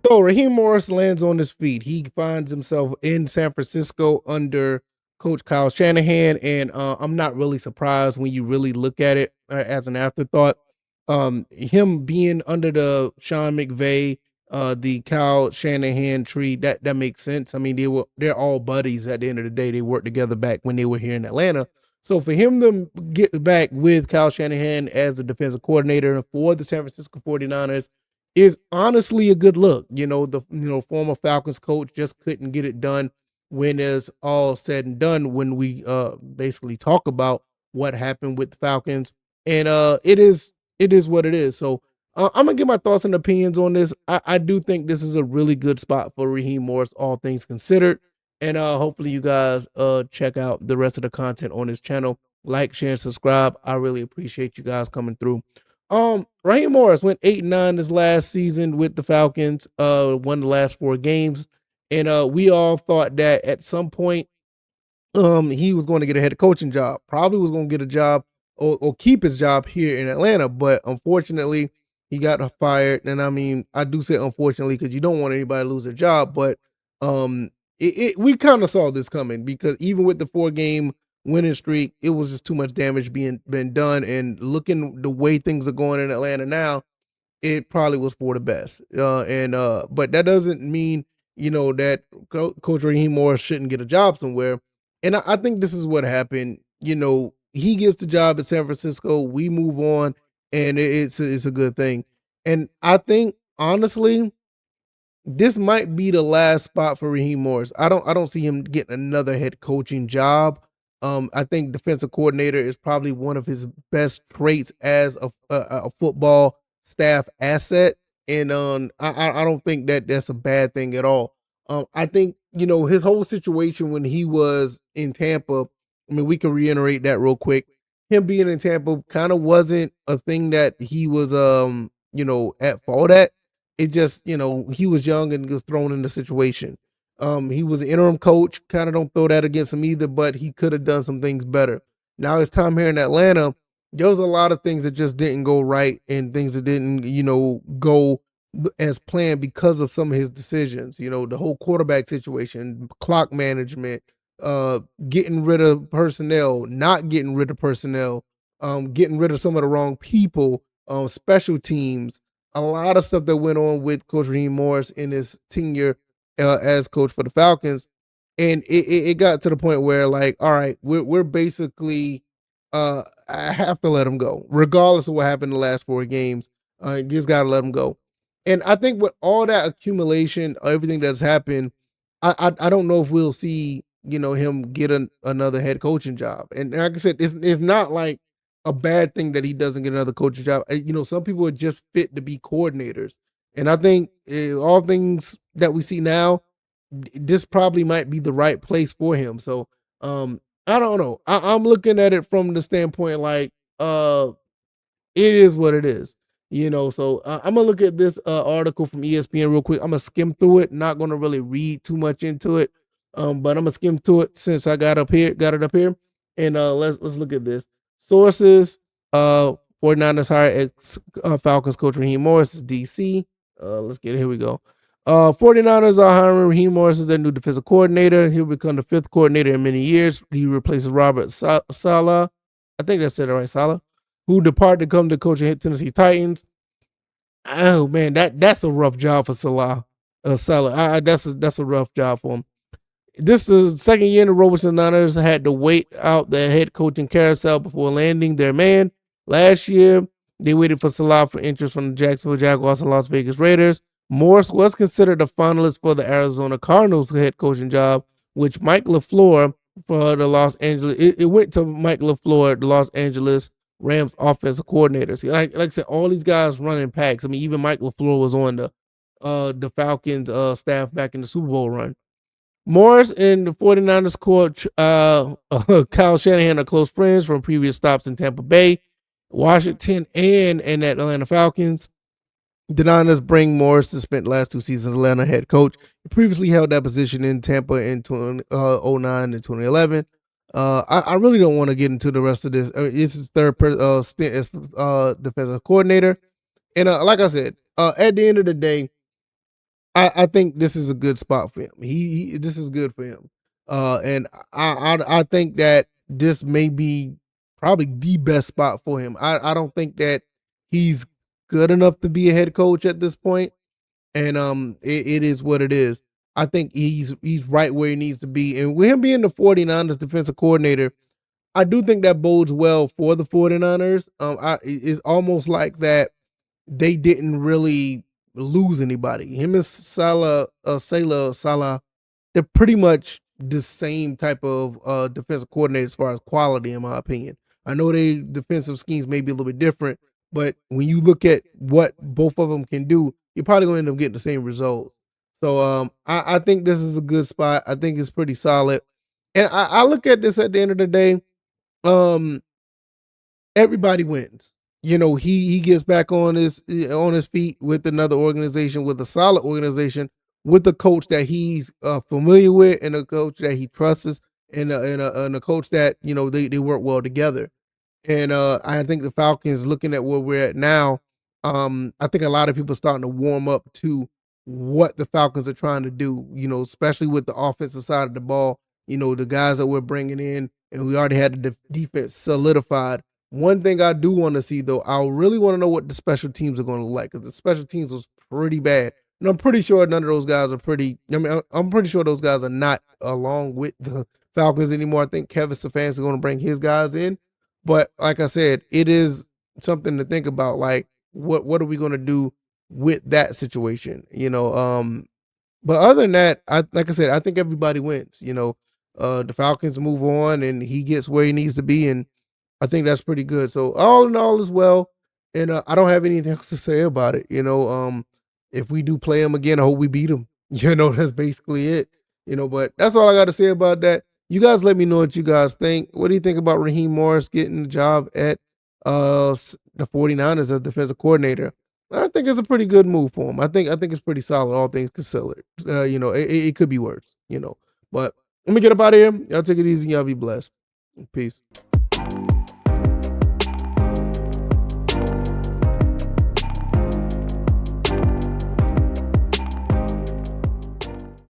So Raheem Morris lands on his feet. He finds himself in San Francisco under Coach Kyle Shanahan, and I'm not really surprised when you really look at it as an afterthought. Him being under the Sean McVay, the Kyle Shanahan tree, that makes sense. I mean, they're all buddies at the end of the day. They worked together back when they were here in Atlanta. So for him to get back with Kyle Shanahan as the defensive coordinator for the San Francisco 49ers is honestly a good look. The former Falcons coach just couldn't get it done when it's all said and done when we basically talk about what happened with the Falcons. And it is what it is. So I'm gonna give my thoughts and opinions on this. I do think this is a really good spot for Raheem Morris, all things considered. And hopefully you guys check out the rest of the content on this channel. Like, share, and subscribe. I really appreciate you guys coming through. Raheem Morris went 8-9 this last season with the Falcons, won the last 4 games. And we all thought that at some point he was going to get a head coaching job, probably was going to get a job or keep his job here in Atlanta. But unfortunately, he got fired. And I mean, I do say unfortunately because you don't want anybody to lose their job. But we kind of saw this coming because even with the 4 game winning streak, it was just too much damage been done. And looking the way things are going in Atlanta now, it probably was for the best. But that doesn't mean that Coach Raheem Morris shouldn't get a job somewhere. And I think this is what happened. He gets the job at San Francisco. We move on, and it's a good thing. And I think honestly, this might be the last spot for Raheem Morris. I don't see him getting another head coaching job. I think defensive coordinator is probably one of his best traits as a football staff asset, and I don't think that that's a bad thing at all. I think his whole situation when he was in Tampa. I mean, we can reiterate that real quick. Him being in Tampa kind of wasn't a thing that he was at fault at. It just, he was young and was thrown in the situation. He was an interim coach. Kind of don't throw that against him either, but he could have done some things better. Now his time here in Atlanta, there was a lot of things that just didn't go right and things that didn't, go as planned because of some of his decisions. The whole quarterback situation, clock management, getting rid of personnel, not getting rid of personnel, getting rid of some of the wrong people, special teams, a lot of stuff that went on with Coach Raheem Morris in his tenure as coach for the Falcons, and it got to the point where like, all right, we're basically I have to let him go, regardless of what happened in the last 4 games. You just gotta let him go. And I think with all that accumulation, everything that's happened, I don't know if we'll see him get another head coaching job. And like I said, it's not like a bad thing that he doesn't get another coaching job. Some people are just fit to be coordinators. And I think all things that we see now, this probably might be the right place for him. So I don't know. I'm looking at it from the standpoint like it is what it is. So I'm gonna look at this article from ESPN real quick. I'm gonna skim through it, not gonna really read too much into it. But I'm gonna skim through it since I got it up here. And let's look at this. Sources, 49ers hire ex Falcons coach Raheem Morris, DC. Let's get it. Here we go. 49ers are hiring Raheem Morris as their new defensive coordinator. He'll become the 5th coordinator in many years. He replaces Robert Saleh. I think that's it, right? Saleh, who departed to come to coach and hit Tennessee Titans. Oh man, that's a rough job for Salah. Saleh. That's a rough job for him. This is the second year in a row which the Niners had to wait out the head coaching carousel before landing their man. Last year, they waited for Salah for interest from the Jacksonville Jaguars and Las Vegas Raiders. Morris was considered a finalist for the Arizona Cardinals head coaching job, which Mike LaFleur for the Los Angeles. It went to Mike LaFleur, the Los Angeles Rams offensive coordinator. See, like I said, all these guys running packs. I mean, even Mike LaFleur was on the Falcons staff back in the Super Bowl run. Morris and the 49ers coach Kyle Shanahan are close friends from previous stops in Tampa Bay, Washington, and Atlanta Falcons. The Niners bring Morris to spend the last 2 seasons as Atlanta head coach. He previously held that position in Tampa in 2009 and 2011. I really don't want to get into the rest of this. This is third stint as defensive coordinator. And like I said, at the end of the day, I think this is a good spot for him. This is good for him. And I think that this may be probably the best spot for him. I don't think that he's good enough to be a head coach at this point, and it is what it is. I think he's right where he needs to be, and with him being the 49ers defensive coordinator, I do think that bodes well for the 49ers. It's almost like that they didn't really lose anybody. Him and Salah, they're pretty much the same type of defensive coordinator as far as quality, in my opinion. I know they defensive schemes may be a little bit different, but when you look at what both of them can do, you're probably going to end up getting the same results. So I think this is a good spot. I think it's pretty solid. And I look at this at the end of the day. Um, Everybody wins. You know, he gets back on his feet with another organization, with a solid organization, with a coach that he's familiar with, and a coach that he trusts, and a coach that they work well together. And I think the Falcons, looking at where we're at now, I think a lot of people starting to warm up to what the Falcons are trying to do. Especially with the offensive side of the ball. The guys that we're bringing in, and we already had the defense solidified. One thing I do want to see, though, I really want to know what the special teams are going to look like, because the special teams was pretty bad. And I'm pretty sure none of those guys are pretty. I mean, I'm pretty sure those guys are not along with the Falcons anymore. I think Kevin Stefanski is going to bring his guys in. But like I said, it is something to think about. Like, what are we going to do with that situation? But other than that, like I said, I think everybody wins. The Falcons move on, and he gets where he needs to be, and I think that's pretty good. So all in all is well, and I don't have anything else to say about it. If we do play him again, I hope we beat him. That's basically it. But that's all I got to say about that. You guys let me know what you guys think. What do you think about Raheem Morris getting the job at the 49ers as defensive coordinator? I think it's a pretty good move for him. I think it's pretty solid, all things considered. It could be worse. But let me get up out of here. Y'all take it easy. Y'all be blessed. Peace.